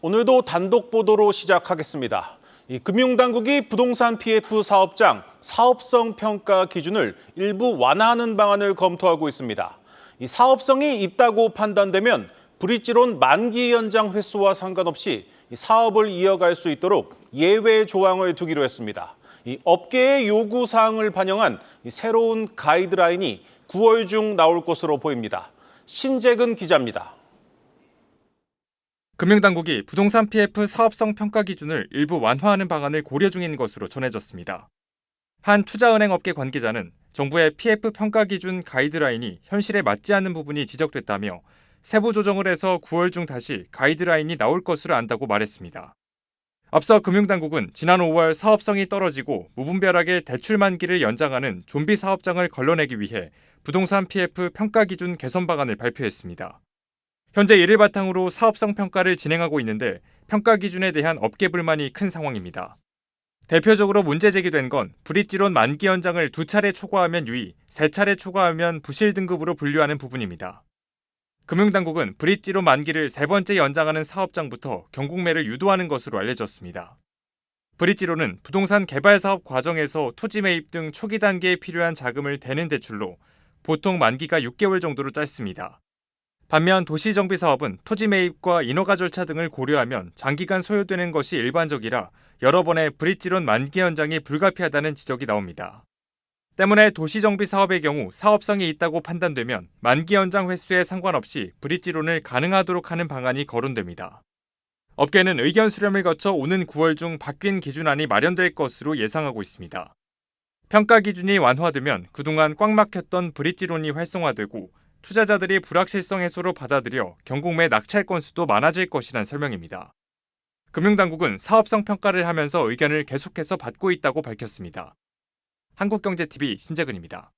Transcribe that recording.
오늘도 단독 보도로 시작하겠습니다. 금융당국이 부동산 PF 사업장 사업성 평가 기준을 일부 완화하는 방안을 검토하고 있습니다. 사업성이 있다고 판단되면 브릿지론 만기 연장 횟수와 상관없이 사업을 이어갈 수 있도록 예외 조항을 두기로 했습니다. 업계의 요구 사항을 반영한 새로운 가이드라인이 9월 중 나올 것으로 보입니다. 신재근 기자입니다. 금융당국이 부동산 PF 사업성 평가 기준을 일부 완화하는 방안을 고려 중인 것으로 전해졌습니다. 한 투자은행 업계 관계자는 정부의 PF 평가 기준 가이드라인이 현실에 맞지 않는 부분이 지적됐다며 세부 조정을 해서 9월 중 다시 가이드라인이 나올 것으로 안다고 말했습니다. 앞서 금융당국은 지난 5월 사업성이 떨어지고 무분별하게 대출 만기를 연장하는 좀비 사업장을 걸러내기 위해 부동산 PF 평가 기준 개선 방안을 발표했습니다. 현재 이를 바탕으로 사업성 평가를 진행하고 있는데 평가 기준에 대한 업계 불만이 큰 상황입니다. 대표적으로 문제 제기된 건 브릿지론 만기 연장을 2차례 초과하면 유의, 3차례 초과하면 부실 등급으로 분류하는 부분입니다. 금융당국은 브릿지론 만기를 3번째 연장하는 사업장부터 경국매를 유도하는 것으로 알려졌습니다. 브릿지론은 부동산 개발 사업 과정에서 토지 매입 등 초기 단계에 필요한 자금을 대는 대출로 보통 만기가 6개월 정도로 짧습니다. 반면 도시정비 사업은 토지 매입과 인허가 절차 등을 고려하면 장기간 소요되는 것이 일반적이라 여러 번의 브릿지론 만기 연장이 불가피하다는 지적이 나옵니다. 때문에 도시정비 사업의 경우 사업성이 있다고 판단되면 만기 연장 횟수에 상관없이 브릿지론을 가능하도록 하는 방안이 거론됩니다. 업계는 의견 수렴을 거쳐 오는 9월 중 바뀐 기준안이 마련될 것으로 예상하고 있습니다. 평가 기준이 완화되면 그동안 꽉 막혔던 브릿지론이 활성화되고 투자자들이 불확실성 해소로 받아들여 경국매 낙찰 건수도 많아질 것이란 설명입니다. 금융당국은 사업성 평가를 하면서 의견을 계속해서 받고 있다고 밝혔습니다. 한국경제TV 신재근입니다.